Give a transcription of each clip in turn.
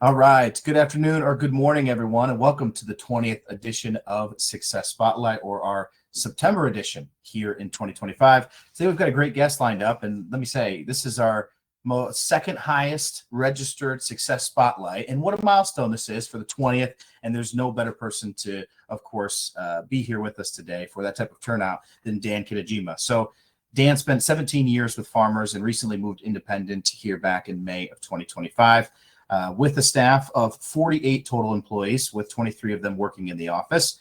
All right. Good afternoon or good morning, everyone, and welcome to the 20th edition of Success Spotlight, or our September edition here in 2025. Today, we've got a great guest lined up, and let me say, this is our second highest registered Success Spotlight, and what a milestone this is for the 20th, and there's no better person to, of course, be here with us today for that type of turnout than Dan Kitajima. So Dan spent 17 years with farmers and recently moved independent here back in May of 2025. With a staff of 48 total employees, with 23 of them working in the office.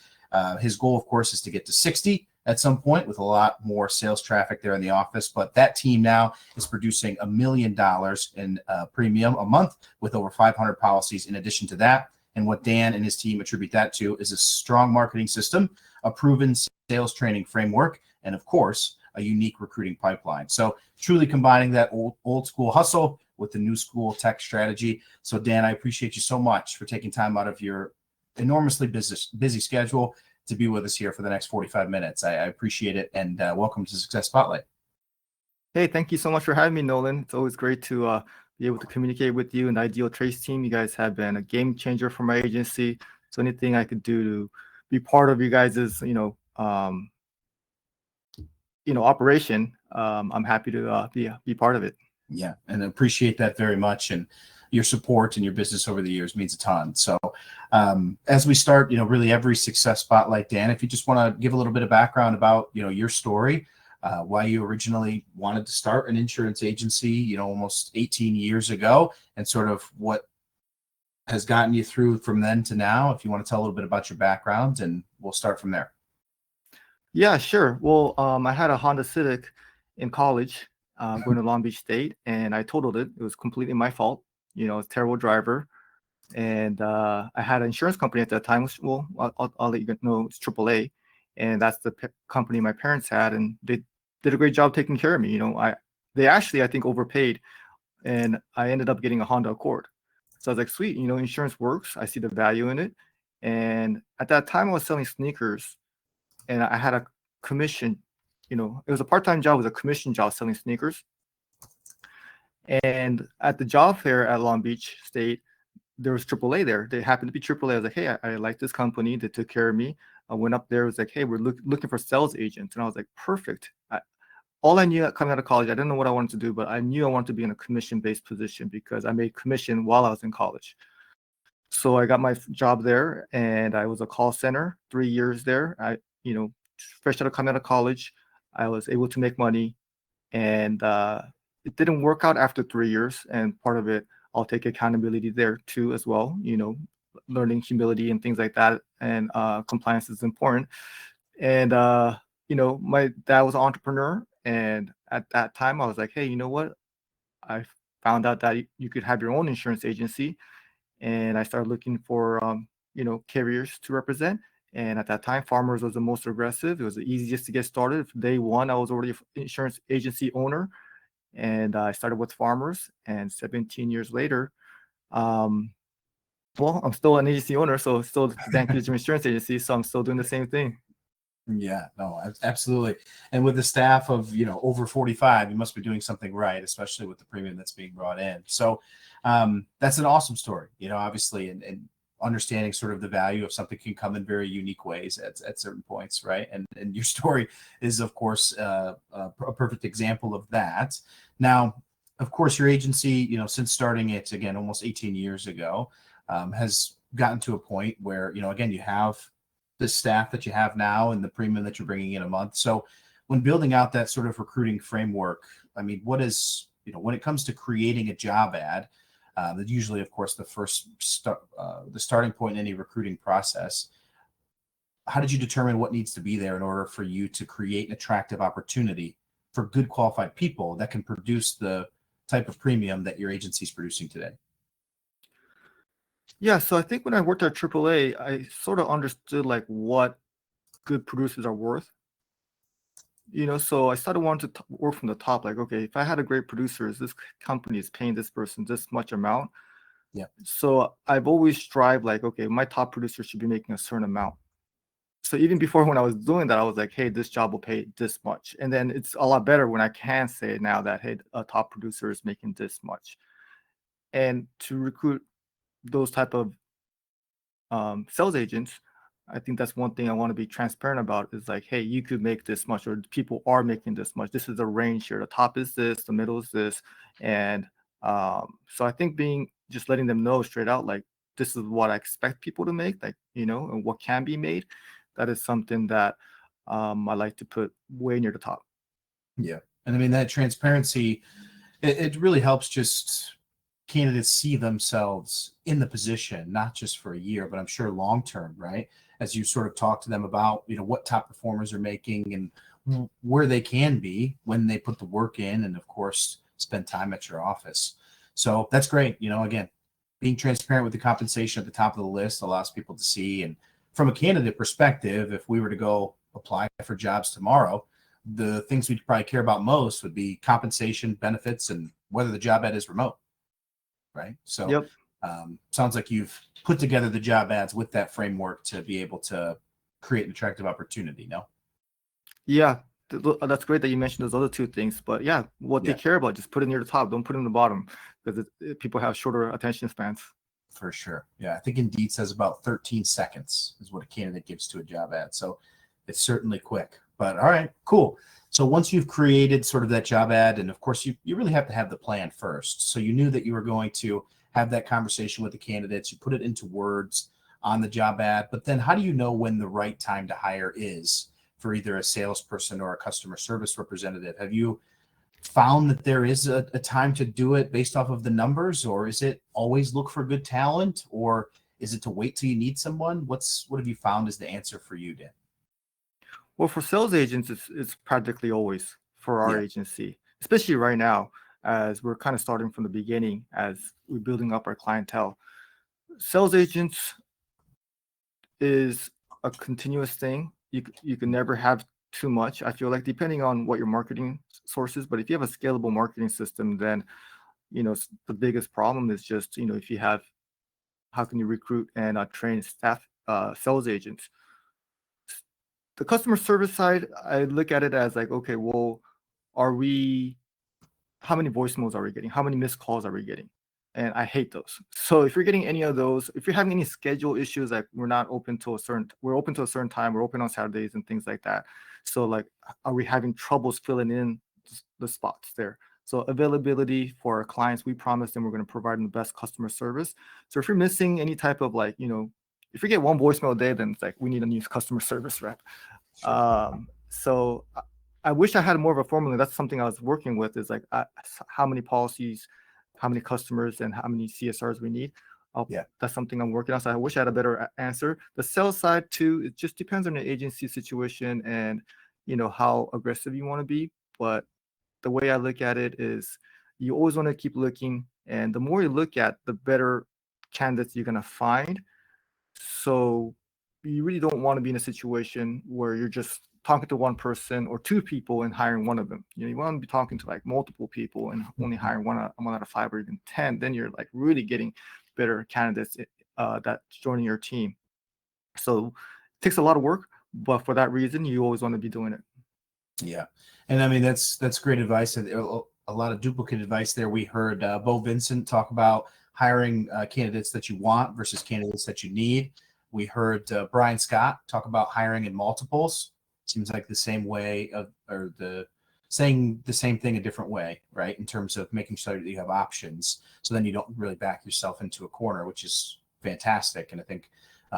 His goal, of course, is to get to 60 at some point with a lot more sales traffic there in the office. But that team now is producing $1 million in premium a month with over 500 policies in addition to that. And what Dan and his team attribute that to is a strong marketing system, a proven sales training framework, and of course, a unique recruiting pipeline. So truly combining that old school hustle with the new school tech strategy. So Dan, I appreciate you so much for taking time out of your enormously busy schedule to be with us here for the next 45 minutes. I appreciate it, and welcome to Success Spotlight. Hey, thank you so much for having me, Nolan. It's always great to be able to communicate with you and the IdealTraits team. You guys have been a game changer for my agency. So anything I could do to be part of you guys' operation, I'm happy to be part of it. Yeah, and I appreciate that very much, and your support and your business over the years means a ton. So as we start, really every Success Spotlight, Dan, if you just want to give a little bit of background about, your story, why you originally wanted to start an insurance agency, almost 18 years ago, and sort of what has gotten you through from then to now. If you want to tell a little bit about your background, and we'll start from there. Yeah, sure. Well, I had a Honda Civic in college, going to Long Beach State, and I totaled it. It was completely my fault. I was a terrible driver. And I had an insurance company at that time. Well, I'll let you know, it's AAA. And that's the company my parents had. And they did a great job taking care of me. They actually, I think, overpaid. And I ended up getting a Honda Accord. So I was like, sweet, insurance works. I see the value in it. And at that time, I was selling sneakers. And I had a commission, it was a part-time job, it was a commission job selling sneakers. And at the job fair at Long Beach State, there was AAA there. They happened to be AAA. I was like, hey, I like this company. They took care of me. I went up there. It was like, hey, we're looking for sales agents. And I was like, perfect. All I knew coming out of college, I didn't know what I wanted to do, but I knew I wanted to be in a commission-based position because I made commission while I was in college. So I got my job there, and I was a call center, 3 years there. Fresh out of coming out of college, I was able to make money, and it didn't work out after 3 years. And part of it, I'll take accountability there too as well. Learning humility and things like that, and compliance is important. And my dad was an entrepreneur, and at that time, I was like, hey, you know what? I found out that you could have your own insurance agency, and I started looking for carriers to represent. And at that time, Farmers was the most aggressive. It was the easiest to get started. Day one, I was already an insurance agency owner, and I started with Farmers. And 17 years later, I'm still an agency owner, so still the Kitajima Insurance Agency, so I'm still doing the same thing. Yeah, no, absolutely. And with the staff of, over 45, you must be doing something right, especially with the premium that's being brought in. So that's an awesome story, obviously, and understanding sort of the value of something can come in very unique ways at certain points, right? And your story is, of course, a perfect example of that. Now, of course, your agency, since starting it, again, almost 18 years ago, has gotten to a point where, again, you have the staff that you have now and the premium that you're bringing in a month. So when building out that sort of recruiting framework, I mean, what is, when it comes to creating a job ad, that usually, of course, the starting point in any recruiting process, how did you determine what needs to be there in order for you to create an attractive opportunity for good qualified people that can produce the type of premium that your agency is producing today? Yeah, so I think when I worked at AAA, I sort of understood like what good producers are worth. So I started wanting to work from the top. Like, okay, if I had a great producer, this company is paying this person this much amount. Yeah. So I've always strived like, okay, my top producer should be making a certain amount. So even before when I was doing that, I was like, hey, this job will pay this much. And then it's a lot better when I can say now that, hey, a top producer is making this much. And to recruit those type of sales agents, I think that's one thing I want to be transparent about is like, hey, you could make this much, or people are making this much. This is the range here. The top is this, the middle is this. And so I think just letting them know straight out, like, this is what I expect people to make, like, and what can be made. That is something that I like to put way near the top. Yeah. And I mean, that transparency, it really helps just candidates see themselves in the position, not just for a year, but I'm sure long term, right? As you sort of talk to them about, what top performers are making and where they can be when they put the work in, and of course, spend time at your office. So that's great. Again, being transparent with the compensation at the top of the list allows people to see. And from a candidate perspective, if we were to go apply for jobs tomorrow, the things we'd probably care about most would be compensation, benefits, and whether the job ad is remote. Right. So Yep. Sounds like you've put together the job ads with that framework to be able to create an attractive opportunity. No? Yeah. That's great that you mentioned those other two things, but yeah, what they care about, just put it near the top. Don't put it in the bottom, because people have shorter attention spans. For sure. Yeah. I think Indeed says about 13 seconds is what a candidate gives to a job ad. So it's certainly quick, but all right, cool. So once you've created sort of that job ad, and of course you really have to have the plan first. So you knew that you were going to have that conversation with the candidates, you put it into words on the job ad, but then how do you know when the right time to hire is for either a salesperson or a customer service representative? Have you found that there is a time to do it based off of the numbers, or is it always look for good talent, or is it to wait till you need someone? What have you found is the answer for you, Dan? Well, for sales agents, it's practically always for our agency, especially right now, as we're kind of starting from the beginning, as we're building up our clientele. Sales agents is a continuous thing. You can never have too much. I feel like, depending on what your marketing source is, but if you have a scalable marketing system, then the biggest problem is just if you have, how can you recruit and train staff sales agents? The customer service side, I look at it as like, okay, well, how many voicemails are we getting? How many missed calls are we getting? And I hate those. So if you're getting any of those, if you're having any schedule issues, like we're open to a certain time, we're open on Saturdays and things like that. So like, are we having troubles filling in the spots there? So availability for our clients, we promise them we're going to provide them the best customer service. So if you're missing any type of if you get one voicemail a day, then it's like, we need a new customer service rep. Sure. So I wish I had more of a formula. That's something I was working with, is like how many policies, how many customers, and how many CSRs we need. That's something I'm working on. So I wish I had a better answer. The sales side too, it just depends on the agency situation and how aggressive you want to be. But the way I look at it is, you always want to keep looking, and the more you look at, the better candidates you're going to find. So you really don't want to be in a situation where you're just talking to one person or two people and hiring one of them. You want to be talking to like multiple people and only hiring one out of 5 or even 10. Then you're like really getting better candidates that's joining your team. So it takes a lot of work, but for that reason, you always want to be doing it. Yeah. And I mean, that's great advice. And a lot of duplicate advice there. We heard Bo Vincent talk about hiring candidates that you want versus candidates that you need. We heard Brian Scott talk about hiring in multiples. Seems like the same way saying the same thing a different way, right? In terms of making sure that you have options, so then you don't really back yourself into a corner, which is fantastic. And I think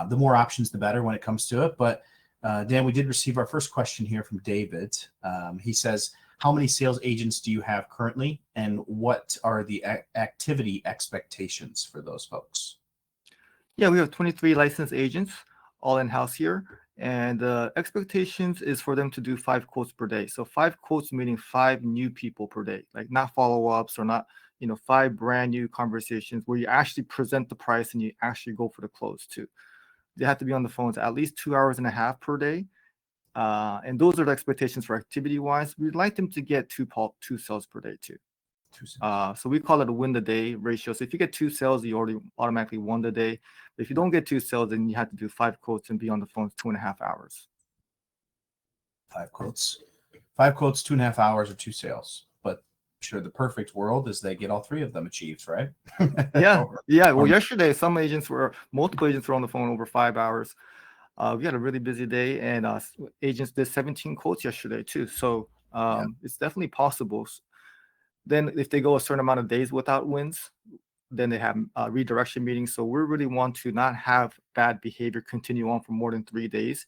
the more options, the better when it comes to it. But Dan, we did receive our first question here from David. He says, how many sales agents do you have currently, and what are the activity expectations for those folks? Yeah, we have 23 licensed agents, all in-house here. And the expectations is for them to do 5 quotes per day. So 5 quotes meaning 5 new people per day, like not follow-ups or not, 5 brand new conversations where you actually present the price and you actually go for the close too. They have to be on the phones at least 2.5 hours per day. And those are the expectations for activity-wise. We'd like them to get 2 sales per day too. So we call it a win the day ratio. So if you get 2 sales, you already automatically won the day. But if you don't get 2 sales, then you have to do 5 quotes and be on the phone 2.5 hours. 5 quotes, 2.5 hours, or 2 sales. But sure the perfect world is they get all three of them achieved, right? Yeah. Yeah. Well, or- yesterday, multiple agents were on the phone over 5 hours. We had a really busy day, and agents did 17 quotes yesterday too. So it's definitely possible. Then if they go a certain amount of days without wins, then they have redirection meetings. So we really want to not have bad behavior continue on for more than 3 days.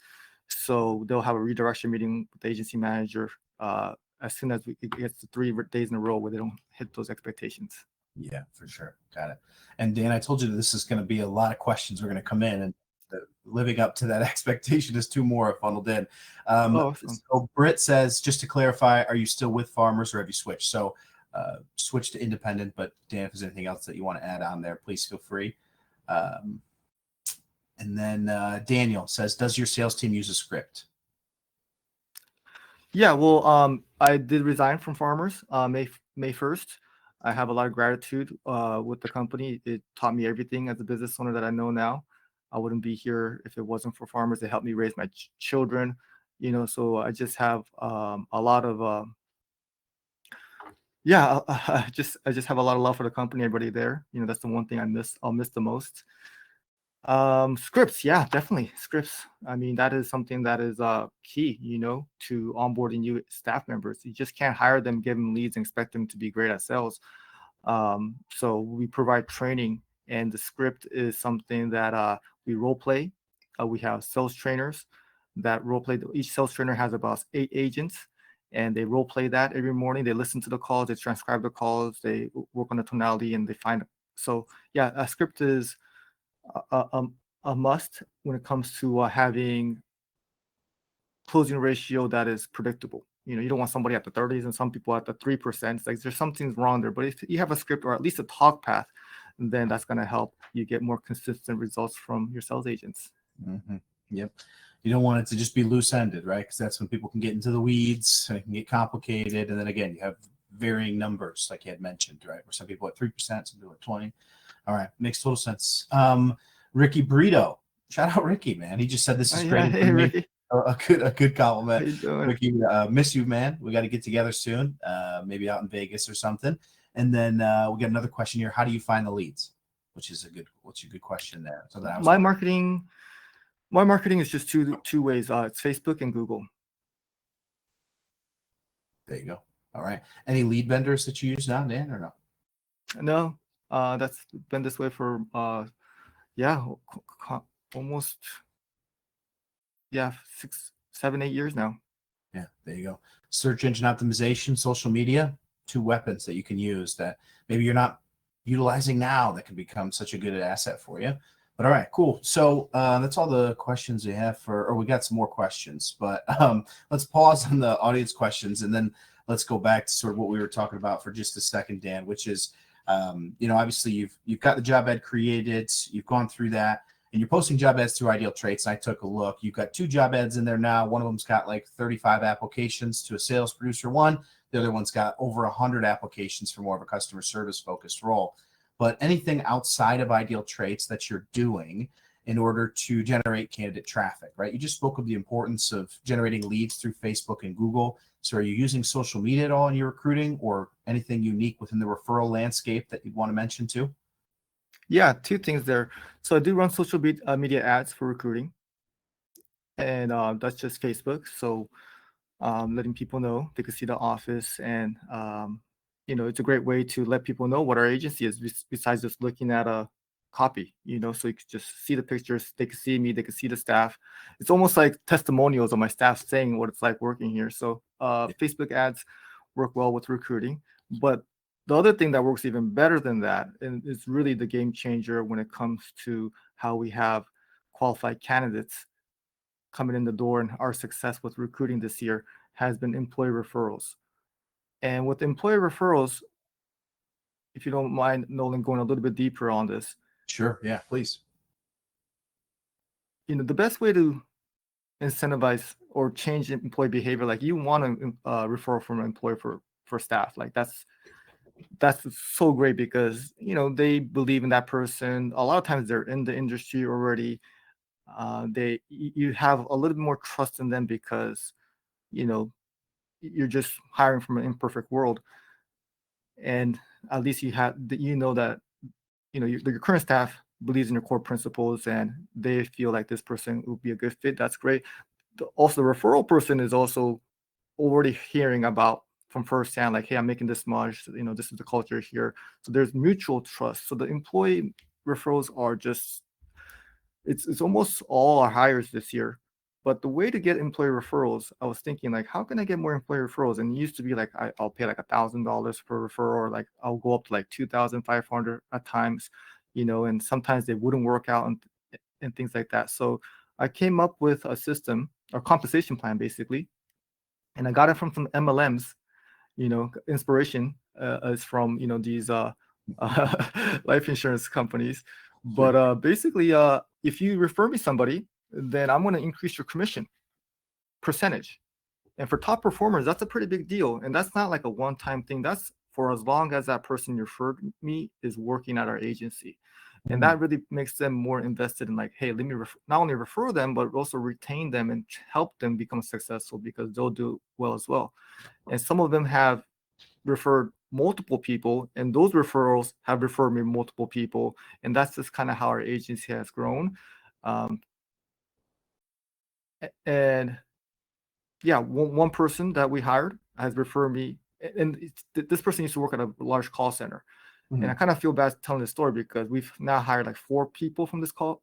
So they'll have a redirection meeting with the agency manager as soon as it gets to 3 days in a row where they don't hit those expectations. Yeah, for sure. Got it. And Dan, I told you this is going to be a lot of questions are going to come in, and living up to that expectation is 2 more funneled in. Awesome. So Britt says, just to clarify, are you still with Farmers or have you switched? So switch to independent, but Dan, if there's anything else that you want to add on there, please feel free. And then Daniel says, does your sales team use a script? Yeah, well, I did resign from Farmers May 1st. I have a lot of gratitude with the company. It taught me everything as a business owner that I know now. I wouldn't be here if it wasn't for Farmers. They helped me raise my children, so I just have a lot of I just have a lot of love for the company, everybody there. That's the one thing I'll miss the most. Scripts, yeah, definitely scripts. I mean, that is something that is key, to onboarding new staff members. You just can't hire them, give them leads, and expect them to be great at sales. So we provide training, and the script is something that we role play. We have sales trainers that role play. Each sales trainer has about 8 agents, and they role play that every morning. They listen to the calls, they transcribe the calls, they work on the tonality, and they find. So yeah, a script is a must when it comes to having closing ratio that is predictable. You don't want somebody at the 30s and some people at the 3%. It's like there's something's wrong there. But if you have a script or at least a talk path, then that's going to help you get more consistent results from your sales agents. Mm-hmm. Yep. You don't want it to just be loose-ended, right? Because that's when people can get into the weeds, and it can get complicated. And then again, you have varying numbers, like you had mentioned, right? Where some people at 3%, some people at 20. All right, makes total sense. Ricky Brito, shout out Ricky, man. He just said this is great. Hey, Ricky. A good compliment. How you doing? Ricky, miss you, man. We got to get together soon, maybe out in Vegas or something. And then we got another question here. How do you find the leads? What's a good question there. So that my marketing is just two ways. It's Facebook and Google. There you go. All right. Any lead vendors that you use now, Dan, or no? No, that's been this way for almost 6, 7, 8 years now. Yeah, there you go. Search engine optimization, social media, 2 weapons that you can use that maybe you're not utilizing now that can become such a good asset for you. But all right, cool. So that's all the questions we have we got some more questions, but let's pause on the audience questions and then let's go back to sort of what we were talking about for just a second, Dan, which is, obviously you've got the job ad created, you've gone through that, and you're posting job ads through IdealTraits. And I took a look. You've got 2 job ads in there now. One of them's got like 35 applications to a sales producer one. The other one's got over 100 applications for more of a customer service focused role. But anything outside of IdealTraits that you're doing in order to generate candidate traffic, right? You just spoke of the importance of generating leads through Facebook and Google. So are you using social media at all in your recruiting, or anything unique within the referral landscape that you'd want to mention too? Yeah, 2 things there. So I do run social media ads for recruiting, and that's just Facebook. So letting people know they can see the office, and it's a great way to let people know what our agency is, besides just looking at a copy. So you can just see the pictures, they can see me, they can see the staff. It's almost like testimonials of my staff saying what it's like working here. So Facebook ads work well with recruiting. But the other thing that works even better than that, and is really the game changer when it comes to how we have qualified candidates coming in the door, and our success with recruiting this year has been employee referrals. And with employee referrals, if you don't mind, Nolan, going a little bit deeper on this. Sure. Yeah, please. The best way to incentivize or change employee behavior, like you want a referral from an employer for staff, like that's so great because they believe in that person. A lot of times they're in the industry already. You have a little bit more trust in them because you're just hiring from an imperfect world. and at least you know that your current staff believes in your core principles and they feel like this person would be a good fit. That's great. Also, the referral person is also already hearing about from firsthand, like, hey, I'm making this much, this is the culture here. So there's mutual trust. So the employee referrals are just, it's almost all our hires this year. But the way to get employee referrals, I was thinking, like, how can I get more employee referrals? And it used to be like I'll pay like $1,000 per referral, or like I'll go up to like 2,500 at times, and sometimes they wouldn't work out and things like that. So I came up with a system or compensation plan basically, and I got it from some MLMs. Inspiration is from these life insurance companies. But basically, if you refer me somebody, then I'm going to increase your commission percentage. And for top performers, that's a pretty big deal. And that's not like a one-time thing. That's for as long as that person you referred me is working at our agency. And that really makes them more invested in, like, hey, let me not only refer them, but also retain them and help them become successful, because they'll do well as well. And some of them have referred multiple people, and those referrals have referred me multiple people. And that's just kind of how our agency has grown. And yeah, one person that we hired has referred me, and this person used to work at a large call center. Mm-hmm. And I kind of feel bad telling this story because we've now hired like 4 people from this call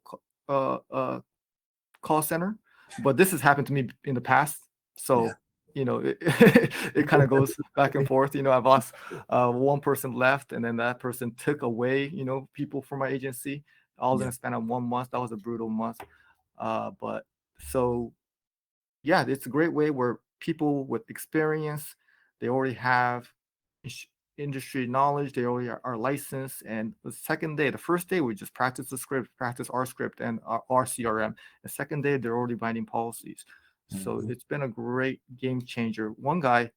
center, but this has happened to me in the past. So, it kind of goes back and forth. I've lost one person left, and then that person took away, people from my agency, all in a span of 1 month. That was a brutal month. But so, yeah, it's a great way where people with experience, they already have industry knowledge, they already are licensed. And the first day, we just practice our script and our CRM. The second day, they're already binding policies. So it's been a great game changer. One guy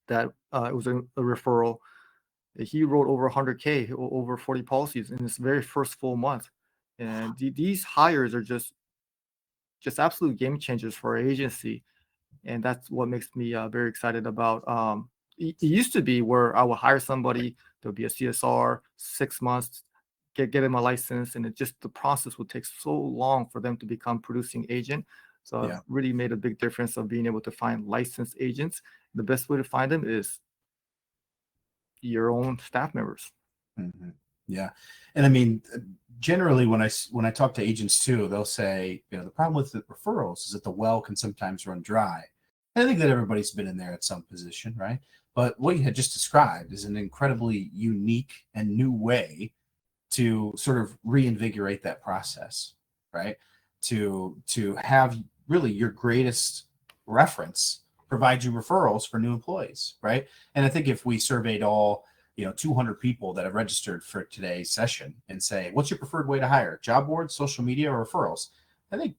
that it was a referral, he wrote over 100K, over 40 policies in his very first full month. And these hires are just absolute game changers for our agency. And that's what makes me very excited about. It used to be where I would hire somebody, there'll be a CSR, 6 months, get them a license, and the process would take so long for them to become producing agent. So it really made a big difference of being able to find licensed agents. The best way to find them is your own staff members. Mm-hmm. Yeah. And I mean, generally when I talk to agents too, they'll say, the problem with the referrals is that the well can sometimes run dry. And I think that everybody's been in there at some position, right? But what you had just described is an incredibly unique and new way to sort of reinvigorate that process, right? To have really your greatest reference provide you referrals for new employees, right? And I think if we surveyed all 200 people that have registered for today's session and say, what's your preferred way to hire? Job boards, social media, or referrals? I think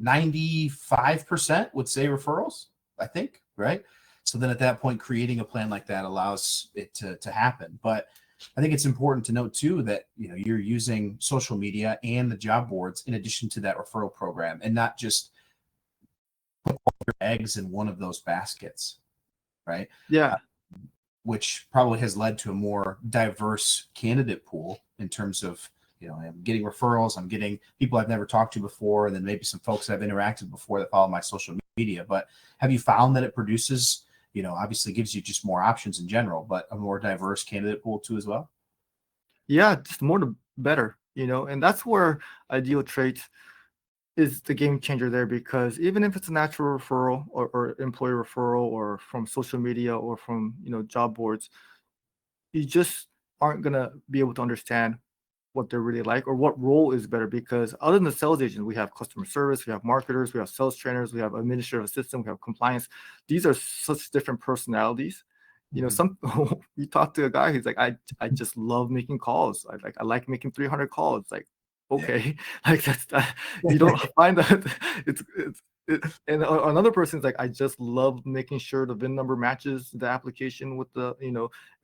95% would say referrals, I think, right? So then at that point, creating a plan like that allows it to happen. But I think it's important to note too that you're using social media and the job boards in addition to that referral program, and not just put all your eggs in one of those baskets, right? Yeah. Which probably has led to a more diverse candidate pool in terms of, I'm getting referrals, I'm getting people I've never talked to before, and then maybe some folks I've interacted before that follow my social media. But have you found that it produces, obviously gives you just more options in general, but a more diverse candidate pool too as well? Yeah, just more the better, and that's where IdealTraits is the game changer there, because even if it's a natural referral or employee referral or from social media or from job boards, you just aren't gonna be able to understand what they're really like or what role is better. Because other than the sales agent, we have customer service, we have marketers, we have sales trainers, we have administrative assistant, we have compliance. These are such different personalities. Some we talked to a guy who's like, I just love making calls. I like making 300 calls. Like, okay, like that's you don't find that it's and another person's like, I just love making sure the VIN number matches the application with the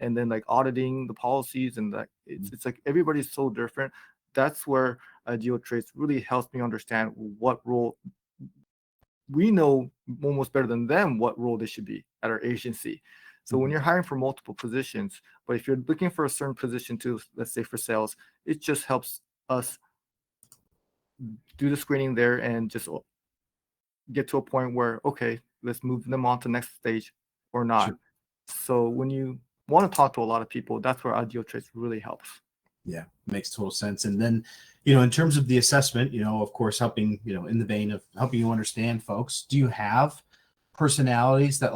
and then like auditing the policies, and that it's like everybody's so different. That's where IdealTraits really helps me understand what role we know almost better than them, what role they should be at our agency. So when you're hiring for multiple positions, but if you're looking for a certain position too, let's say for sales, it just helps us do the screening there and just get to a point where, okay, let's move them on to the next stage or not. Sure. So when you want to talk to a lot of people, that's where IdealTraits really helps. Yeah, makes total sense. And then, in terms of the assessment, of course, helping, in the vein of helping you understand folks, do you have personalities that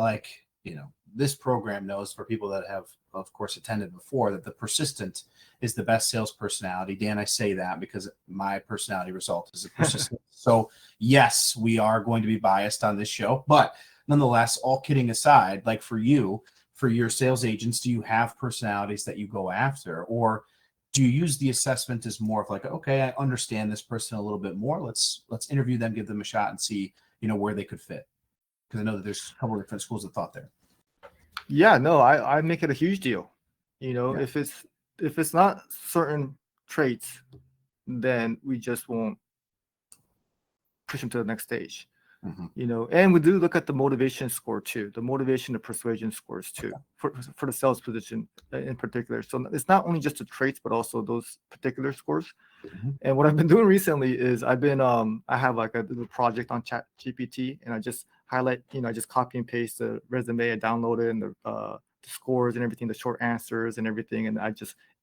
this program knows for people that have, of course, attended before, that the persistent is the best sales personality? Dan, I say that because my personality result is a persistent. So yes, we are going to be biased on this show, but nonetheless, all kidding aside, like for you, for your sales agents, do you have personalities that you go after, or do you use the assessment as more of like, okay, I understand this person a little bit more. Let's interview them, give them a shot, and see, where they could fit? Because I know that there's a couple of different schools of thought there. Yeah, no, I make it a huge deal. Yeah. If it's not certain traits, then we just won't push them to the next stage. And we do look at the motivation score too, the motivation to persuasion scores too, for the sales position in particular. So it's not only just the traits, but also those particular scores. And what I've been doing recently is I have like a little project on ChatGPT, and I just highlight, I just copy and paste the resume, I download it, and the scores and everything, the short answers and everything, and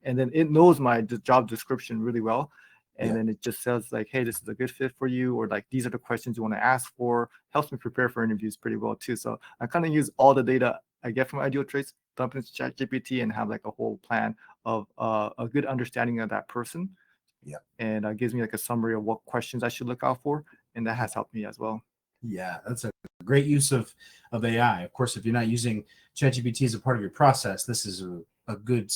then it knows my job description really well. And then it just says like, hey, this is a good fit for you, or like, these are the questions you want to ask for. Helps me prepare for interviews pretty well too. So I kind of use all the data I get from IdealTraits, dump into ChatGPT, and have like a whole plan of a good understanding of that person. Yeah. And gives me like a summary of what questions I should look out for. And that has helped me as well. Yeah, that's a great use of AI. Of course, if you're not using ChatGPT as a part of your process, this is a good,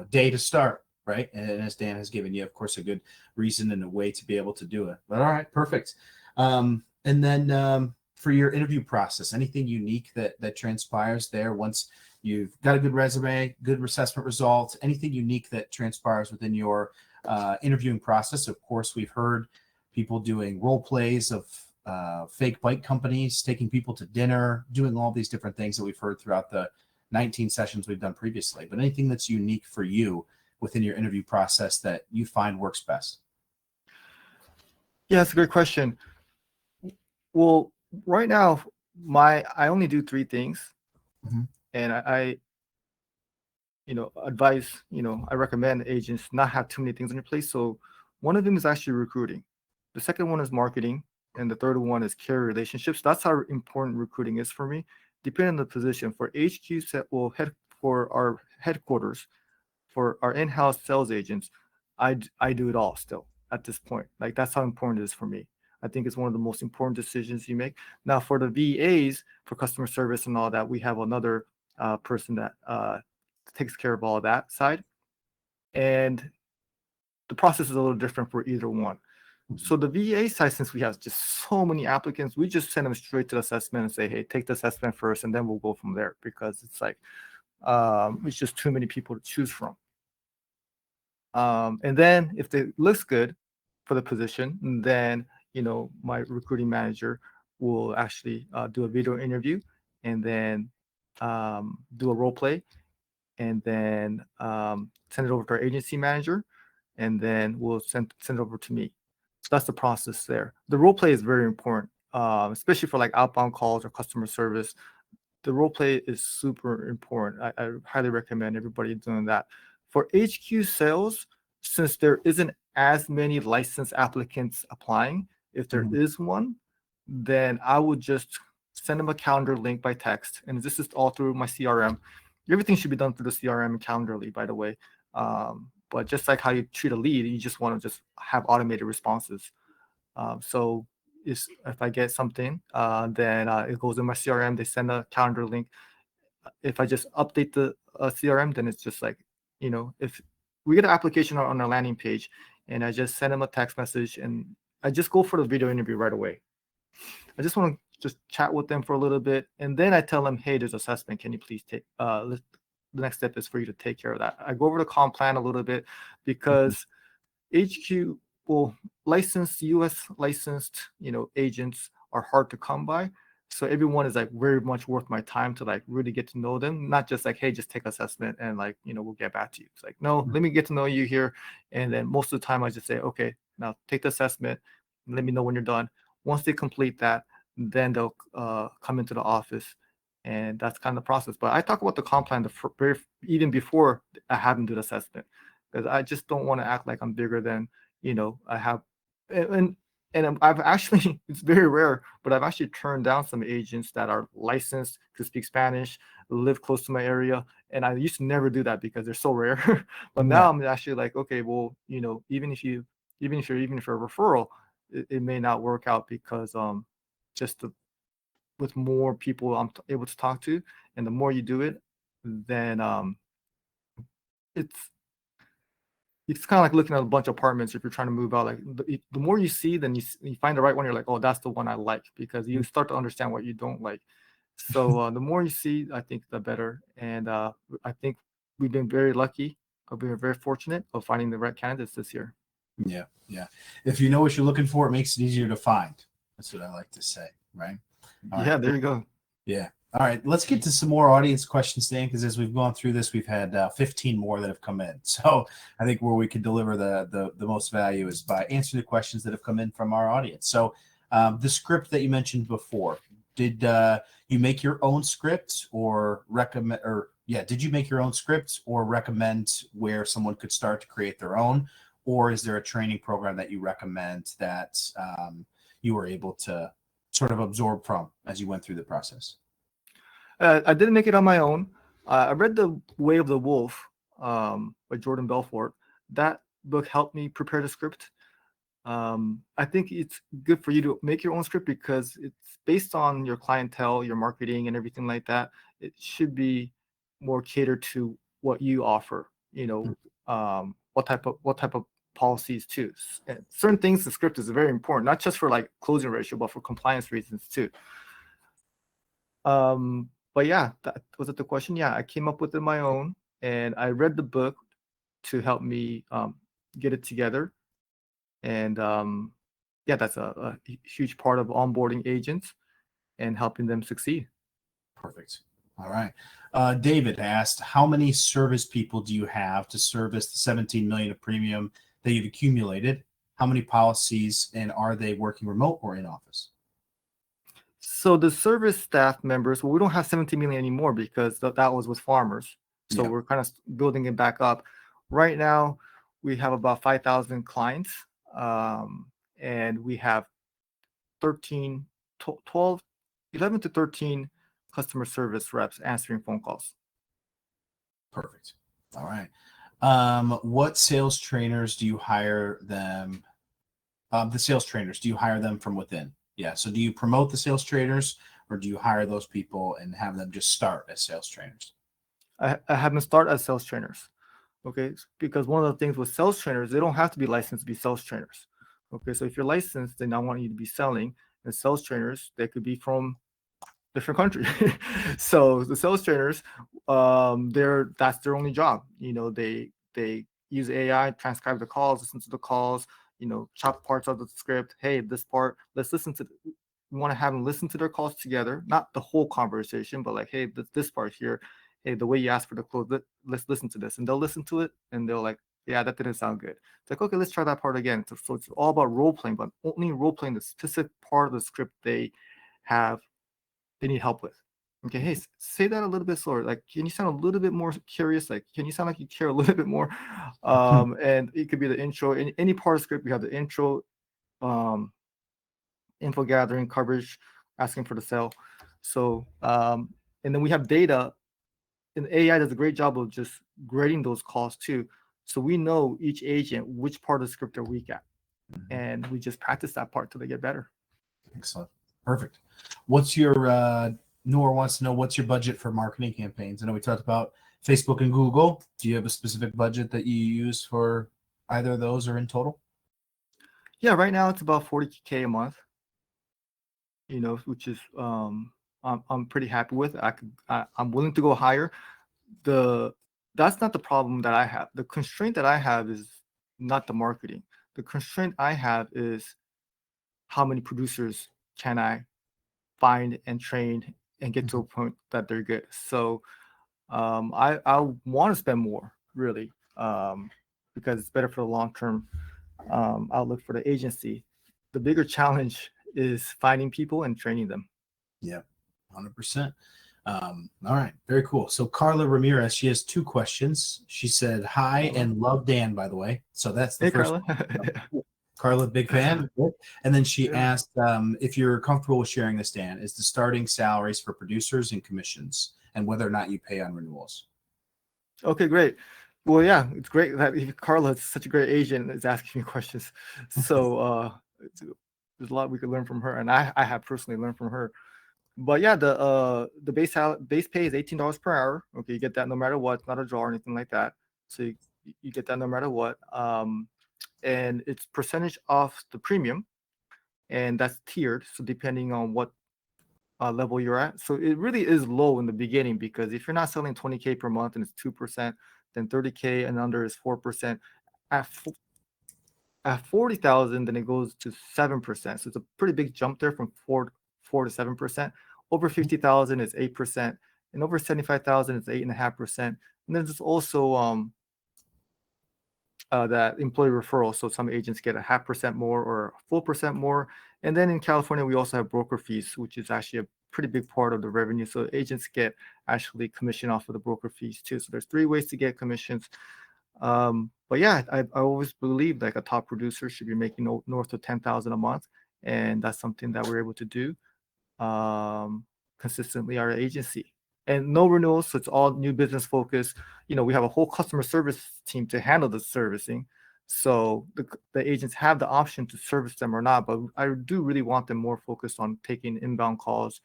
day to start. Right. And as Dan has given you, of course, a good reason and a way to be able to do it. But all right, perfect. And then for your interview process, anything unique that transpires there once you've got a good resume, good assessment results, anything unique that transpires within your interviewing process? Of course, we've heard people doing role plays of fake bike companies, taking people to dinner, doing all these different things that we've heard throughout the 19 sessions we've done previously. But anything that's unique for you within your interview process that you find works best? Yeah, that's a great question. Well, right now, I only do 3 things, and I advise, I recommend agents not have too many things on your plate. So one of them is actually recruiting. The second one is marketing, and the third one is carrier relationships. That's how important recruiting is for me. Depending on the position, for HQ for our headquarters, for our in-house sales agents, I do it all still at this point. Like, that's how important it is for me. I think it's one of the most important decisions you make. Now, for the VAs, for customer service and all that, we have another person that takes care of all of that side. And the process is a little different for either one. So the VA side, since we have just so many applicants, we just send them straight to the assessment and say, hey, take the assessment first, and then we'll go from there, because it's like, it's just too many people to choose from. And then if it looks good for the position, then, my recruiting manager will actually do a video interview, and then do a role play, and then send it over to our agency manager, and then we'll send it over to me. So that's the process there. The role play is very important, especially for like outbound calls or customer service. The role play is super important. I highly recommend everybody doing that. For HQ sales, since there isn't as many licensed applicants applying, if there is one, then I would just send them a calendar link by text. And this is all through my CRM. Everything should be done through the CRM and Calendly, by the way. But just like how you treat a lead, you just want to just have automated responses. So if I get something, then it goes in my CRM. They send a calendar link. If I just update the CRM, then it's just like, if we get an application on our landing page, and I just send them a text message, and I just go for the video interview right away. I just want to just chat with them for a little bit, and then I tell them, hey, there's assessment. Can you please take the next step is for you to take care of that. I go over the comp plan a little bit, because HQ, well, licensed, US licensed, agents are hard to come by. So everyone is like very much worth my time to like really get to know them, not just like, hey, just take assessment and like, we'll get back to you. It's like, no, let me get to know you here. And then most of the time I just say, okay, now take the assessment, let me know when you're done. Once they complete that, then they'll come into the office, and that's kind of the process. But I talk about the comp plan even before I have them do the assessment, because I just don't want to act like I'm bigger than, I have. And I've actually, it's very rare, but I've actually turned down some agents that are licensed to speak Spanish, live close to my area. And I used to never do that because they're so rare. But now Yeah. I'm actually like, okay, well, even if you're a referral, it may not work out because just with more people I'm able to talk to, and the more you do it, then it's kind of like looking at a bunch of apartments. If you're trying to move out, like the more you see, then you find the right one. You're like, oh, that's the one I like, because you start to understand what you don't like. So the more you see, I think the better. And I think we've been very lucky. We've been very fortunate of finding the right candidates this year. Yeah. Yeah. If you know what you're looking for, it makes it easier to find. That's what I like to say. Right. All Yeah, right. there you go. Yeah. All right. Let's get to some more audience questions, Dan, because as we've gone through this, we've had 15 more that have come in. So I think where we can deliver the most value is by answering the questions that have come in from our audience. So the script that you mentioned before, did you make your own script or recommend, or yeah, did you make your own script or recommend where someone could start to create their own? Or is there a training program that you recommend that you were able to sort of absorb from as you went through the process? I didn't make it on my own. I read The Way of the Wolf by Jordan Belfort. That book helped me prepare the script. I think it's good for you to make your own script because it's based on your clientele, your marketing, and everything like that. It should be more catered to what you offer. What type of policies too. And certain things, the script is very important, not just for like closing ratio, but for compliance reasons too. But yeah, that was it the question. Yeah, I came up with it my own, and I read the book to help me get it together. And yeah, that's a huge part of onboarding agents and helping them succeed. Perfect. All right. David asked, how many service people do you have to service the 17 million of premium that you've accumulated? How many policies, and are they working remote or in office? So the service staff members, well, we don't have 17 million anymore because that was with farmers. So Yeah. we're kind of building it back up. Right now, we have about 5,000 clients, and we have 13, 12, 11 to 13 customer service reps answering phone calls. Perfect. All right. What sales trainers do you hire them? The sales trainers, do you hire them from within? Yeah. So do you promote the sales trainers, or do you hire those people and have them just start as sales trainers? I have them start as sales trainers. Okay, because one of the things with sales trainers, they don't have to be licensed to be sales trainers. Okay, so if you're licensed, then I want you to be selling. And sales trainers, they could be from different country. So the sales trainers, that's their only job. They use AI, transcribe the calls, listen to the calls, chop parts of the script. Hey, this part, let's listen to. We want to have them listen to their calls together, not the whole conversation, but like, hey, this part here, hey, the way you asked for the close, let's listen to this, and they'll listen to it, and they'll like, yeah, that didn't sound good. It's like, okay, let's try that part again. So it's all about role playing, but only role playing the specific part of the script they need help with. Okay, hey, say that a little bit slower. Like, can you sound a little bit more curious? Like, can you sound like you care a little bit more? And it could be the intro. In any part of the script, we have the intro, info gathering, coverage, asking for the sale. So, and then we have data, and AI does a great job of just grading those calls too. So we know each agent which part of the script they're weak at, and we just practice that part till they get better. Excellent. Perfect. What's your Noor wants to know, what's your budget for marketing campaigns? I know we talked about Facebook and Google. Do you have a specific budget that you use for either of those or in total? Yeah, right now it's about 40K a month. Which is I'm pretty happy with. I'm willing to go higher. That's not the problem that I have. The constraint that I have is not the marketing. The constraint I have is how many producers can I find and train and get to a point that they're good. So I want to spend more, really, because it's better for the long-term outlook for the agency. The bigger challenge is finding people and training them. Yeah, 100%. All right, very cool. So Carla Ramirez, she has 2 questions. She said, hi, and love Dan, by the way. So that's the Hey, first Carla. one. Carla, big fan. And then she Yeah. asked if you're comfortable with sharing this, Dan, is the starting salaries for producers and commissions and whether or not you pay on renewals. Okay, great. Well, yeah, it's great that Carla is such a great agent, is asking me questions. So there's a lot we could learn from her, and I have personally learned from her. But yeah, the base pay is $18 per hour. Okay, you get that no matter what, not a draw or anything like that. So you get that no matter what. And it's percentage off the premium, and that's tiered. So depending on what level you're at, so it really is low in the beginning, because if you're not selling 20K per month and it's 2%, then 30K and under is 4%. At 40,000, then it goes to 7%. So it's a pretty big jump there from 4 to 7%. Over 50,000 is 8%, and over 75,000 is 8.5%. And then there's also that employee referral. So some agents get a 0.5% more or a full percent more. And then in California, we also have broker fees, which is actually a pretty big part of the revenue. So agents get actually commission off of the broker fees too. So there's 3 ways to get commissions. But yeah, I always believe like a top producer should be making north of 10,000 a month, and that's something that we're able to do consistently our agency. And no renewals, so it's all new business focus. We have a whole customer service team to handle the servicing, so the agents have the option to service them or not. But I do really want them more focused on taking inbound calls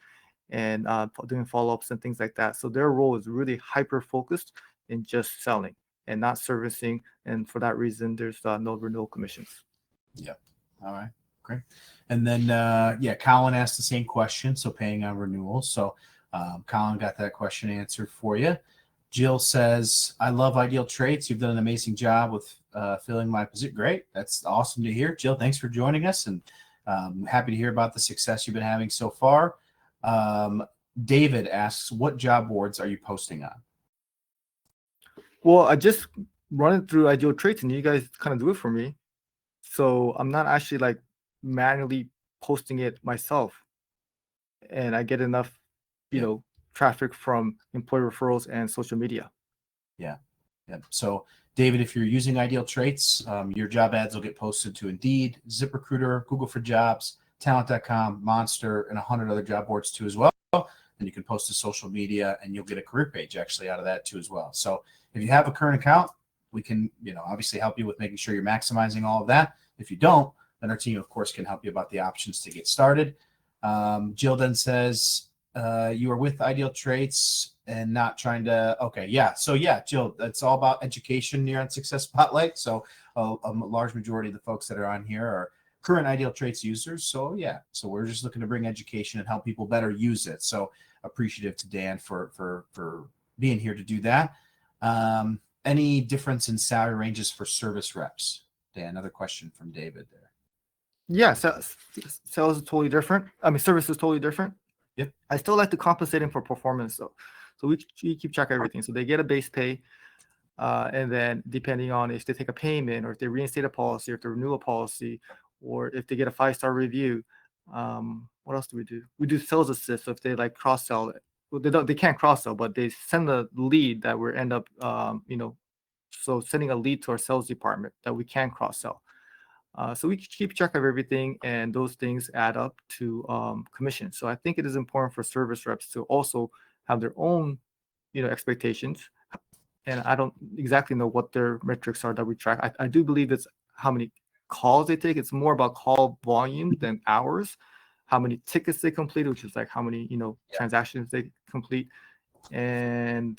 and doing follow-ups and things like that. So their role is really hyper focused in just selling and not servicing, and for that reason, there's no renewal commissions. Yep. All right. Great. And then, Colin asked the same question. So paying on renewals. So Colin got that question answered for you. Jill says, I love IdealTraits. You've done an amazing job with filling my position. Great. That's awesome to hear. Jill, thanks for joining us, and happy to hear about the success you've been having so far. David asks, what job boards are you posting on? Well, I just run it through IdealTraits, and you guys kind of do it for me. So I'm not actually like manually posting it myself, and I get enough, traffic from employee referrals and social media. Yeah. So David, if you're using IdealTraits, your job ads will get posted to Indeed, ZipRecruiter, Google for Jobs, Talent.com, Monster, and 100 other job boards too as well. And you can post to social media, and you'll get a career page actually out of that too as well. So if you have a current account, we can, obviously help you with making sure you're maximizing all of that. If you don't, then our team, of course, can help you about the options to get started. Jill then says, you are with IdealTraits and not trying to, okay, yeah. So yeah, Jill, it's all about education here on Success Spotlight. So a large majority of the folks that are on here are current IdealTraits users. So yeah, so we're just looking to bring education and help people better use it. So appreciative to Dan for being here to do that. Any difference in salary ranges for service reps? Dan, another question from David there. Yeah, sales is totally different. I mean, service is totally different. Yep. I still like to compensate them for performance, though. So we keep track of everything. So they get a base pay, and then depending on if they take a payment, or if they reinstate a policy, or if they renew a policy, or if they get a 5-star review. What else do we do? We do sales assist. So if they like cross sell it, well, they can't cross sell, but they send a lead that we end up, so sending a lead to our sales department that we can cross sell. So we keep track of everything, and those things add up to commission. So I think it is important for service reps to also have their own, expectations. And I don't exactly know what their metrics are that we track. I do believe it's how many calls they take. It's more about call volume than hours. How many tickets they complete, which is like how many, transactions they complete, and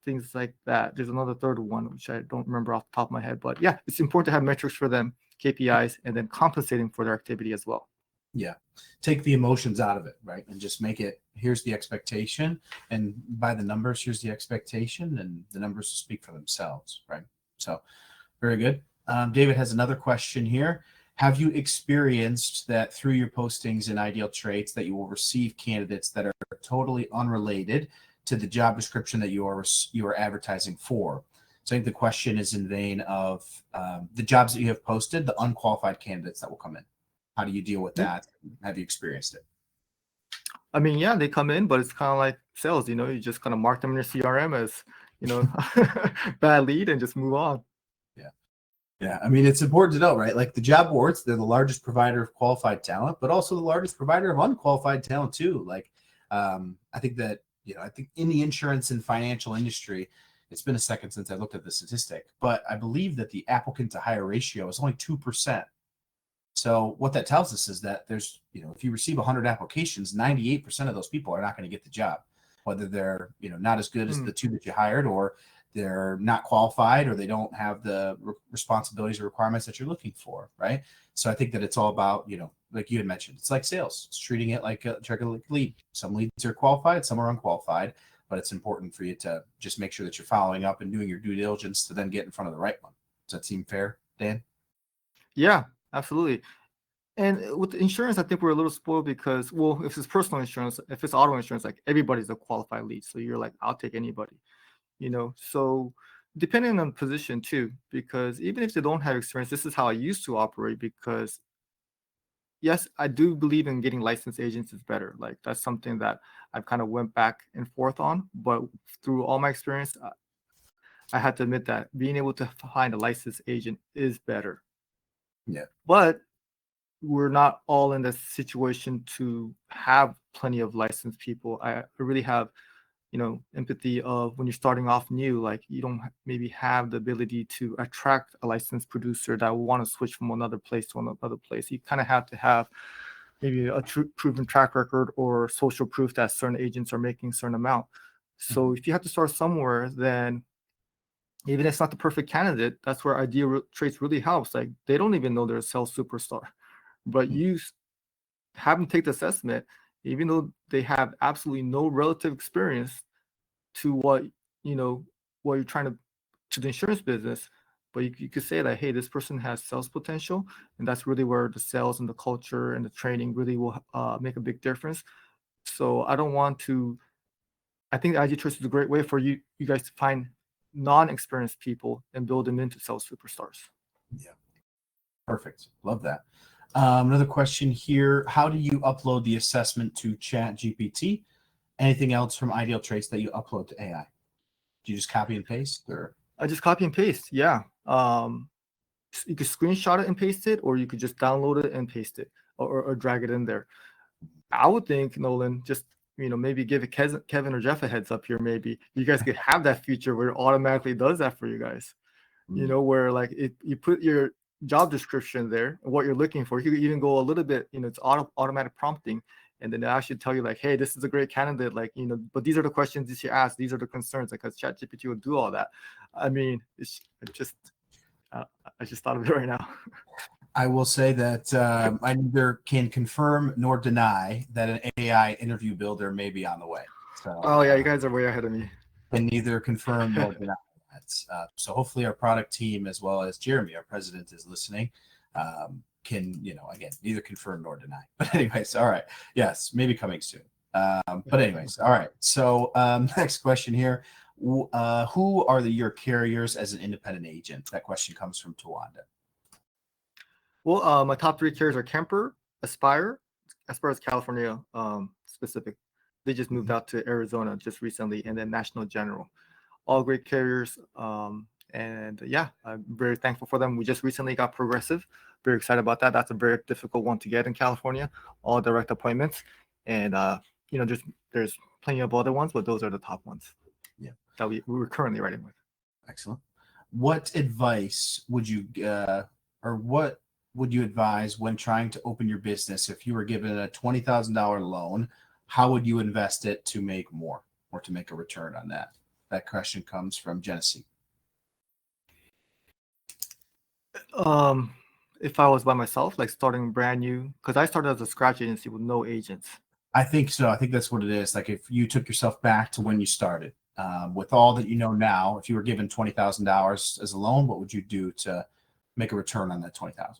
things like that. There's another third one, which I don't remember off the top of my head. But yeah, it's important to have metrics for them, KPIs, and then compensating for their activity as well. Yeah. Take the emotions out of it, right? And just make it, here's the expectation, and by the numbers, here's the expectation, and the numbers will speak for themselves, right? So very good. David has another question here. Have you experienced that through your postings in Ideal Traits that you will receive candidates that are totally unrelated to the job description that you are advertising for? So I think the question is in vein of the jobs that you have posted, the unqualified candidates that will come in. How do you deal with that? Have you experienced it? I mean, yeah, they come in, but it's kind of like sales, you just kind of mark them in your CRM as, bad lead and just move on. Yeah, I mean, it's important to know, right? Like the job boards, they're the largest provider of qualified talent, but also the largest provider of unqualified talent too. Like, I think that, I think in the insurance and financial industry, it's been a second since I looked at the statistic, but I believe that the applicant to hire ratio is only 2%. So what that tells us is that there's, if you receive 100 applications, 98% of those people are not going to get the job, whether they're, not as good as the two that you hired, or they're not qualified, or they don't have the responsibilities or requirements that you're looking for, right? So I think that it's all about, like you had mentioned, it's like sales. It's treating it like a lead. Some leads are qualified, some are unqualified, but it's important for you to just make sure that you're following up and doing your due diligence to then get in front of the right one. Does that seem fair, Dan? Yeah, absolutely. And with insurance, I think we're a little spoiled because, well, if it's personal insurance, if it's auto insurance, like everybody's a qualified lead. So you're like, I'll take anybody, So depending on position too, because even if they don't have experience, this is how I used to operate. Because yes, I do believe in getting licensed agents is better. Like that's something that I've kind of went back and forth on. But through all my experience, I had to admit that being able to find a licensed agent is better. Yeah. But we're not all in the situation to have plenty of licensed people. I really have, empathy of when you're starting off new, like you don't maybe have the ability to attract a licensed producer that will want to switch from another place to another place. You kind of have to have maybe a proven track record or social proof that certain agents are making a certain amount. So if you have to start somewhere, then even if it's not the perfect candidate, that's where Ideal Traits really helps. Like they don't even know they're a sales superstar, but you have them take the assessment, even though they have absolutely no relative experience to what you're trying to the insurance business. But you could say that, hey, this person has sales potential, and that's really where the sales and the culture and the training really will make a big difference. So I think the IG Choice is a great way for you guys to find non-experienced people and build them into sales superstars. Yeah, perfect. Love that. Another question here: how do you upload the assessment to ChatGPT? Anything else from Ideal Traits that you upload to AI? Do you just copy and paste, or? I just copy and paste. Yeah. You could screenshot it and paste it, or you could just download it and paste it, or drag it in there. I would think, Nolan, just maybe give Kevin or Jeff a heads up here. Maybe you guys could have that feature where it automatically does that for you guys. Where like you put your job description there and what you're looking for. You could even go a little bit, it's automatic prompting, and then it actually tell you like, hey, this is a great candidate, like, but these are the questions you should ask, these are the concerns, because ChatGPT will do all that. I mean, I just thought of it right now. I will say that I neither can confirm nor deny that an AI interview builder may be on the way. So, oh yeah, you guys are way ahead of me. Can neither confirm nor deny that. So hopefully our product team, as well as Jeremy, our president, is listening. Can, again, neither confirm nor deny. But anyways, all right. Yes, maybe coming soon. But anyways, all right. So next question here. Who are your carriers as an independent agent? That question comes from Tawanda. Well, my top 3 carriers are Kemper, Aspire. Aspire is California specific. They just moved out to Arizona just recently, and then National General. All great carriers. And yeah, I'm very thankful for them. We just recently got Progressive. Very excited about that. That's a very difficult one to get in California. All direct appointments. And, there's plenty of other ones, but those are the top ones. Yeah. That we're currently writing with. Excellent. What advice would you, what would you advise when trying to open your business? If you were given a $20,000 loan, how would you invest it to make more, or to make a return on that? That question comes from Genesee. If I was by myself, like starting brand new, because I started as a scratch agency with no agents. I think so. I think that's what it is. Like if you took yourself back to when you started, with all that you know now, if you were given $20,000 as a loan, what would you do to make a return on that $20,000?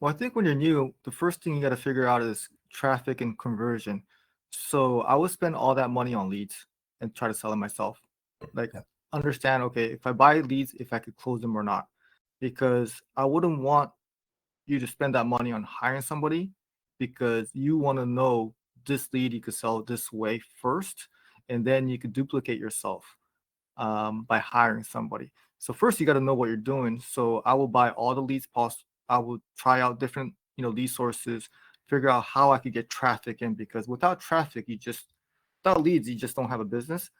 Well, I think when you're new, the first thing you got to figure out is traffic and conversion. So I would spend all that money on leads and try to sell them myself. Like, Yeah. understand, okay, if I buy leads, if I could close them or not. Because I wouldn't want you to spend that money on hiring somebody, because you want to know this lead you could sell this way first, and then you could duplicate yourself by hiring somebody. So first you got to know what you're doing. So I will buy all the leads possible. I will try out different, lead sources, figure out how I could get traffic in, because without traffic, without leads, you just don't have a business.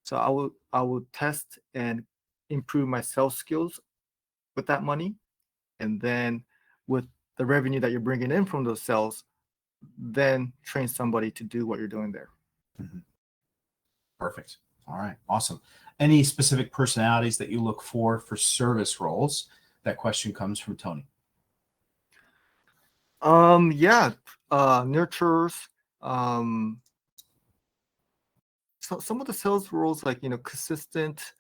So I will test and improve my sales skills with that money. And then with the revenue that you're bringing in from those sales, then train somebody to do what you're doing there. Mhm. Perfect. All right. Awesome. Any specific personalities that you look for service roles? That question comes from Tony. Yeah, nurturers. Um, so some of the sales roles, like consistent,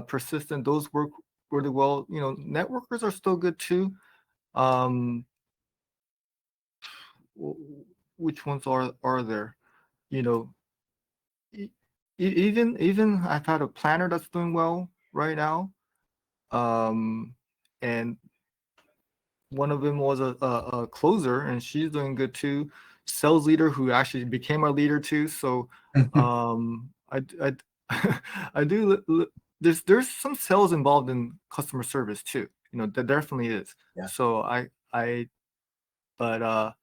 persistent, those work really well. Networkers are still good too. Um, which ones are there? You know, e- even I've had a planner that's doing well right now. And one of them was a closer, and she's doing good too. Sales leader who actually became our leader too. So I I do. There's some sales involved in customer service too. There definitely is. Yeah. So but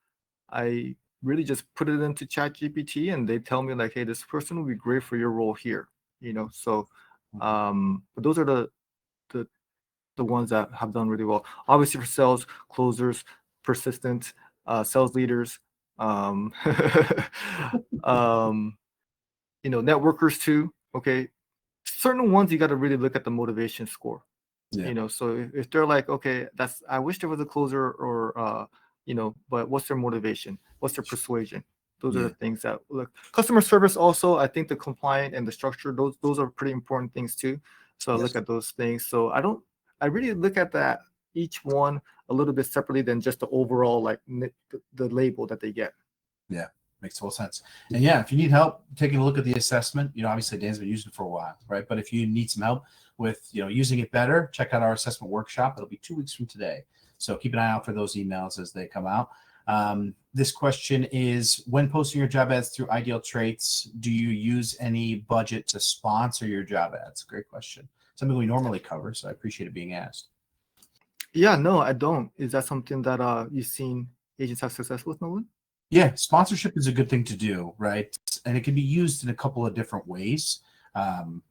I really just put it into ChatGPT, and they tell me like, hey, this person would be great for your role here. So but those are the the ones that have done really well. Obviously, for sales, closers, persistent, sales leaders, um, um, networkers too. Okay, certain ones you got to really look at the motivation score. Yeah. So if they're like, okay, I wish there was a closer, or but what's their motivation? What's their persuasion? Those are Yeah. the things that look. Customer service also, I think the compliant and the structure, those are pretty important things too. So I Yes. look at those things. So I really look at that each one a little bit separately than just the overall, like the label that they get. Yeah. Makes total sense. And yeah, if you need help taking a look at the assessment, obviously Dan's been using it for a while, right? But if you need some help with, using it better, check out our assessment workshop. It'll be 2 weeks from today. So keep an eye out for those emails as they come out. This question is, when posting your job ads through IdealTraits, do you use any budget to sponsor your job ads? Great question. Something we normally cover, so I appreciate it being asked. Yeah, no, I don't. Is that something that you've seen agents have success with, Nolan? Yeah, sponsorship is a good thing to do, right? And it can be used in a couple of different ways.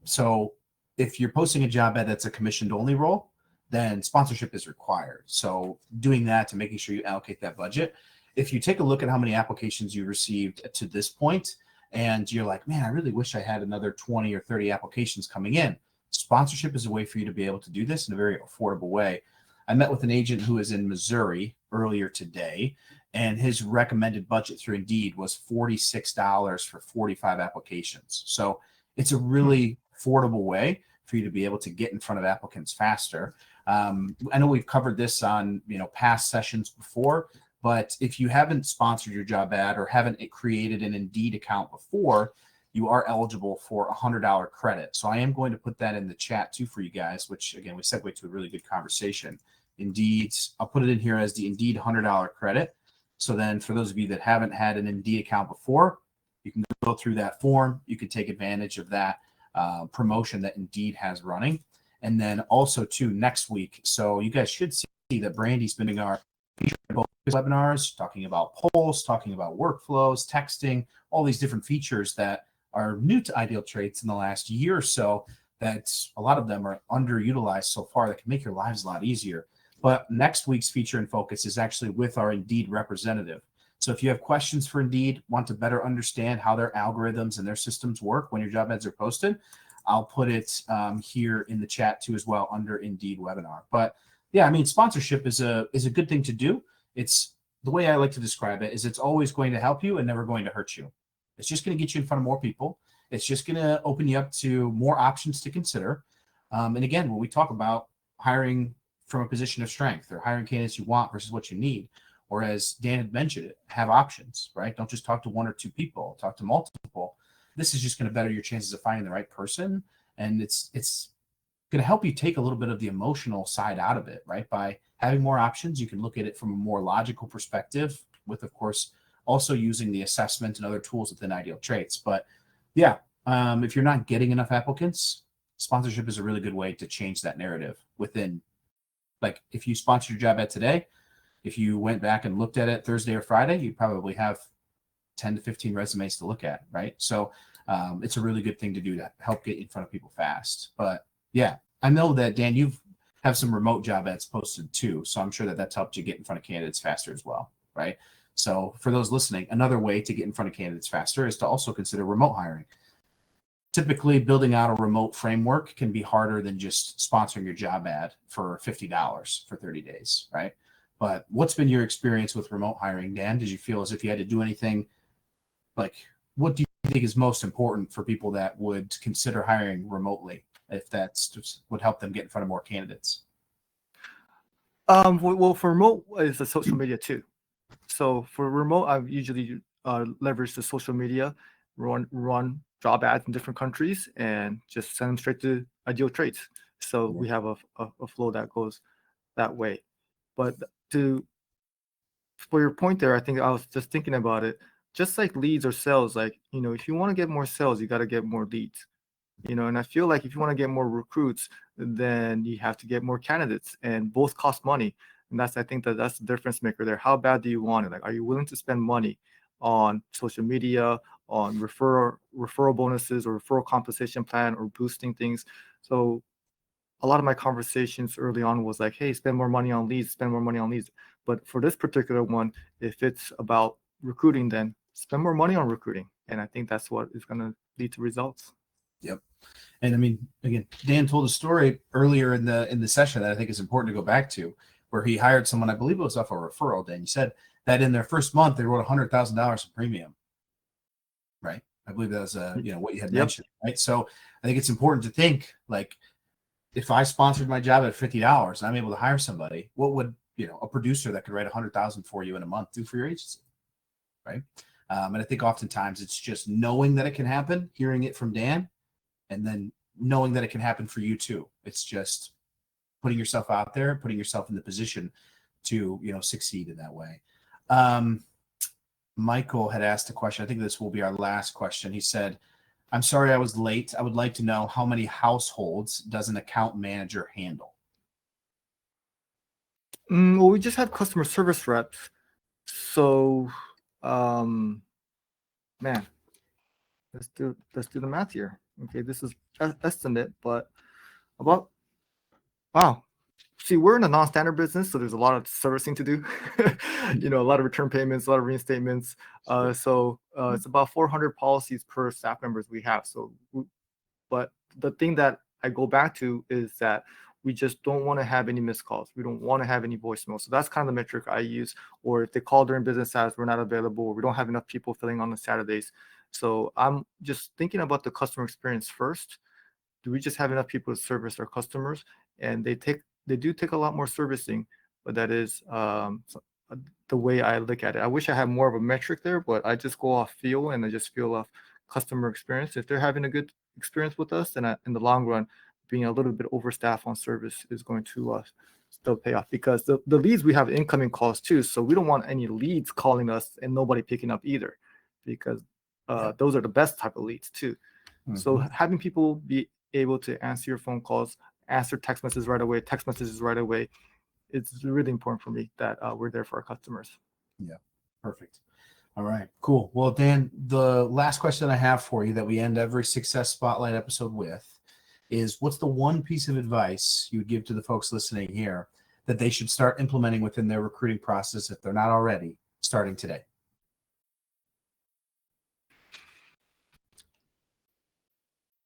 So if you're posting a job ad that's a commissioned only role, then sponsorship is required. So doing that to making sure you allocate that budget. If you take a look at how many applications you received to this point, and you're like, man, I really wish I had another 20 or 30 applications coming in. Sponsorship is a way for you to be able to do this in a very affordable way. I met with an agent who is in Missouri earlier today, and his recommended budget through Indeed was $46 for 45 applications. So it's a really affordable way for you to be able to get in front of applicants faster. I know we've covered this on past sessions before, but if you haven't sponsored your job ad or haven't created an Indeed account before, you are eligible for $100 credit. So I am going to put that in the chat too for you guys, which again, we segue to a really good conversation. Indeed, I'll put it in here as the Indeed $100 credit. So then for those of you that haven't had an Indeed account before, you can go through that form. You can take advantage of that promotion that Indeed has running. And then also too, next week. So you guys should see that Brandy's been doing our webinars, talking about polls, talking about workflows, texting, all these different features that are new to IdealTraits in the last year or so, that a lot of them are underutilized so far that can make your lives a lot easier. But next week's feature and focus is actually with our Indeed representative. So if you have questions for Indeed, want to better understand how their algorithms and their systems work when your job ads are posted, I'll put it here in the chat too as well under Indeed webinar. But yeah, I mean, sponsorship is a good thing to do. It's the way I like to describe it is it's always going to help you and never going to hurt you. It's just going to get you in front of more people. It's just going to open you up to more options to consider. And again, when we talk about hiring from a position of strength. They're hiring candidates you want versus what you need. Or as Dan had mentioned it, have options, right? Don't just talk to one or two people, talk to multiple. This is just going to better your chances of finding the right person. And it's going to help you take a little bit of the emotional side out of it, right? By having more options, you can look at it from a more logical perspective with, of course, also using the assessment and other tools within Ideal Traits. But yeah, if you're not getting enough applicants, sponsorship is a really good way to change that narrative within, like if you sponsor your job ad today, if you went back and looked at it Thursday or Friday, you probably have 10 to 15 resumes to look at, right? So it's a really good thing to do to help get in front of people fast. But yeah, I know that, Dan, you have some remote job ads posted too. So I'm sure that that's helped you get in front of candidates faster as well, right? So for those listening, another way to get in front of candidates faster is to also consider remote hiring. Typically, building out a remote framework can be harder than just sponsoring your job ad for $50 for 30 days, right? But what's been your experience with remote hiring, Dan? Did you feel as if you had to do anything? Like, what do you think is most important for people that would consider hiring remotely, if that's just would help them get in front of more candidates? Well, for remote, it's the social media too. So for remote, I've usually leveraged the social media, run job ads in different countries, and just send them straight to Ideal Traits. So we have a flow that goes that way. But for your point there, I think I was just thinking about it. Just like leads or sales, like, if you want to get more sales, you got to get more leads. And I feel like if you want to get more recruits, then you have to get more candidates, and both cost money. And I think that's the difference maker there. How bad do you want it? Like, are you willing to spend money on social media, on referral bonuses or referral compensation plan, or boosting things? So a lot of my conversations early on was like, hey, spend more money on leads, spend more money on leads. But for this particular one, if it's about recruiting, then spend more money on recruiting. And I think that's what is going to lead to results. Yep. And I mean, again, Dan told a story earlier in the session that I think is important to go back to, where he hired someone, I believe it was off a referral. Dan, you said that in their first month, they wrote $100,000 in premium, right? I believe that was what you had mentioned, right? So I think it's important to think, like, if I sponsored my job at $50 and I'm able to hire somebody, what would a producer that could write $100,000 for you in a month do for your agency, right? And I think oftentimes it's just knowing that it can happen, hearing it from Dan, and then knowing that it can happen for you too. It's just putting yourself out there, putting yourself in the position to succeed in that way. Michael had asked a question. I think this will be our last question. He said, I'm sorry I was late. I would like to know how many households does an account manager handle? Well, we just have customer service reps. So, man, let's do the math here. Okay, this is estimate, but wow. See, we're in a non-standard business, so there's a lot of servicing to do. A lot of return payments, a lot of reinstatements. So it's about 400 policies per staff members we have. So, but the thing that I go back to is that we just don't want to have any missed calls. We don't want to have any voicemails. So that's kind of the metric I use. Or if they call during business hours, we're not available, or we don't have enough people filling on the Saturdays. So I'm just thinking about the customer experience first. Do we just have enough people to service our customers? And they do take a lot more servicing, but that is the way I look at it. I wish I had more of a metric there, but I just go off feel, and I just feel off customer experience. If they're having a good experience with us, then in the long run, being a little bit overstaffed on service is going to still pay off, because the leads, we have incoming calls too. So we don't want any leads calling us and nobody picking up either, because those are the best type of leads too. Mm-hmm. So having people be able to answer your phone calls, answer text messages right away, it's really important for me that we're there for our customers. Yeah, perfect. All right, cool. Well, Dan, the last question I have for you that we end every Success Spotlight episode with is, what's the one piece of advice you would give to the folks listening here that they should start implementing within their recruiting process, if they're not already, starting today?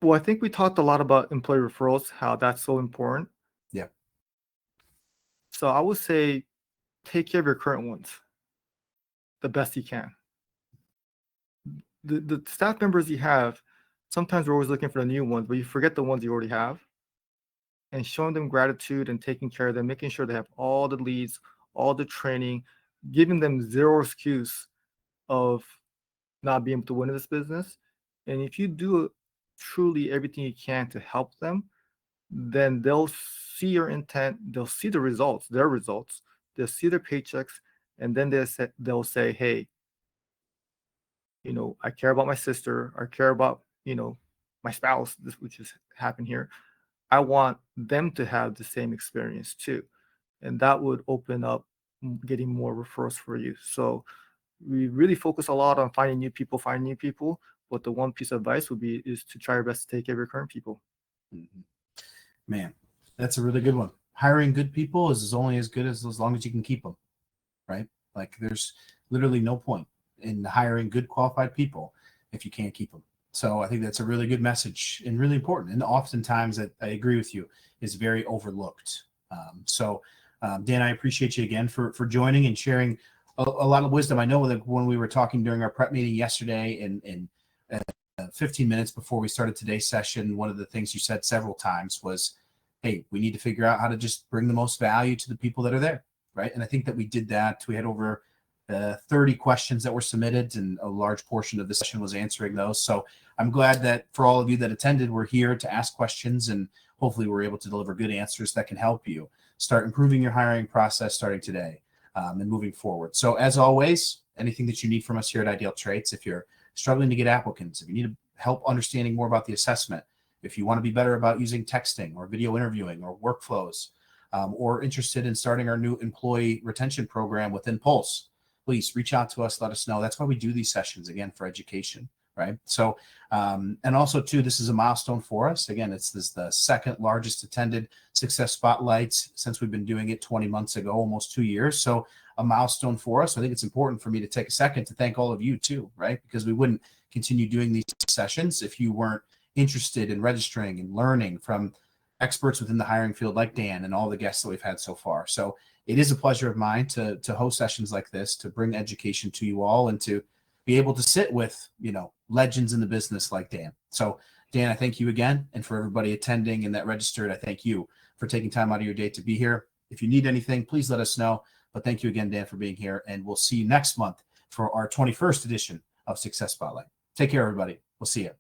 Well, I think we talked a lot about employee referrals, how that's so important. Yeah. So I would say take care of your current ones the best you can. The staff members you have, sometimes we're always looking for the new ones, but you forget the ones you already have. and showing them gratitude and taking care of them, making sure they have all the leads, all the training, giving them zero excuse of not being able to win in this business. And if you do truly everything you can to help them, then they'll see your intent, they'll see the results, their results, they'll see their paychecks, and then they'll say, hey, I care about my sister, I care about, my spouse, which has happened here. I want them to have the same experience too. And that would open up getting more referrals for you. So we really focus a lot on finding new people, but the one piece of advice would be is to try your best to take care of your current people. Mm-hmm. Man, that's a really good one. Hiring good people is only as good as long as you can keep them, right? Like there's literally no point in hiring good qualified people if you can't keep them. So I think that's a really good message and really important. And oftentimes I agree with you, is very overlooked. Dan, I appreciate you again for joining and sharing a lot of wisdom. I know that when we were talking during our prep meeting yesterday and 15 minutes before we started today's session, one of the things you said several times was, hey, we need to figure out how to just bring the most value to the people that are there, right? And I think that we did that. We had over 30 questions that were submitted, and a large portion of the session was answering those. So I'm glad that for all of you that attended, we're here to ask questions, and hopefully we're able to deliver good answers that can help you start improving your hiring process starting today and moving forward. So as always, anything that you need from us here at Ideal Traits, if you're struggling to get applicants, if you need help understanding more about the assessment, if you want to be better about using texting or video interviewing or workflows, or interested in starting our new employee retention program within Pulse, please reach out to us, let us know. That's why we do these sessions, again, for education, right? So, and also too, this is a milestone for us. Again, this is the second largest attended Success Spotlights since we've been doing it 20 months ago, almost 2 years. So a milestone for us. I think it's important for me to take a second to thank all of you too, right? Because we wouldn't continue doing these sessions if you weren't interested in registering and learning from experts within the hiring field like Dan and all the guests that we've had so far. So it is a pleasure of mine to host sessions like this, to bring education to you all and to be able to sit with, legends in the business like Dan. So Dan, I thank you again. And for everybody attending and that registered, I thank you for taking time out of your day to be here. If you need anything, please let us know. But thank you again, Dan, for being here. And we'll see you next month for our 21st edition of Success Spotlight. Take care, everybody. We'll see you.